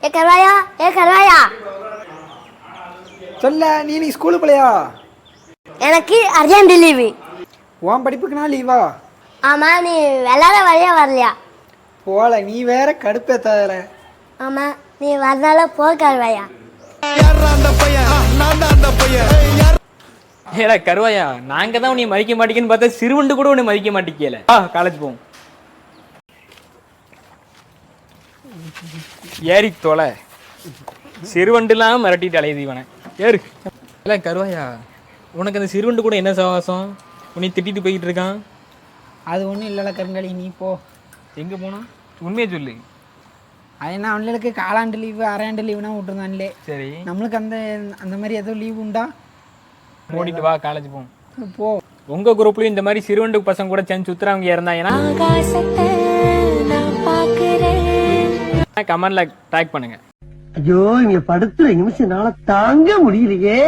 ஏ கருவாயா, ஏ கருவாயா. சொல்ல நீ ஸ்கூலு போலையா? எனக்கு அர்ஜென்ட் லீவு. உன் படிப்புக்குனா லீவா? ஆமா, நீ விளையாட வரையா வரலையா? போல, நீ வேற கடுப்பேத்தாதல. ஆமா, நீ வரனால போ கருவாயா. ஏடா கருவாயா, நாங்க தான் உன்னை மதிக்க மாட்டேங்கன்னு பார்த்தா சிறுவண்டு கூட உன்னை மதிக்க மாட்டேங்கல. காலேஜ் போவோம். ஏறி தொலை, சிறுவண்டுலாம் மிரட்டிட்டு அலையுது இவனை. ஏறு. இல்லை கருவாயா, உனக்கு அந்த சிறுவண்டு கூட என்ன சவாசம்? உன்னை திட்டிட்டு போய்கிட்டு இருக்கான். அது ஒன்றும் இல்லைல்ல கருங்காலி, நீ போ. எங்கே போனோம் உண்மையை சொல்லு. அது என்ன, அவங்களுக்கு காலாண்டு லீவு அரையாண்டு லீவுனா விட்டுருந்தான்லே. சரி, நம்மளுக்கு அந்த அந்த மாதிரி எதுவும் லீவு உண்டா? ஓடிட்டு வா, காலேஜ் போவோம். போ. உங்கள் குரூப்லேயும் இந்த மாதிரி சிறுவண்டு பசங்க கூட சேர்ந்து சுற்றுறவங்க இருந்தாங்கன்னா கமெண்ட்ல டேக் பண்ணுங்க. ஐயோ, இங்க படுத்துற நிமிஷம் தாங்க முடியலையே.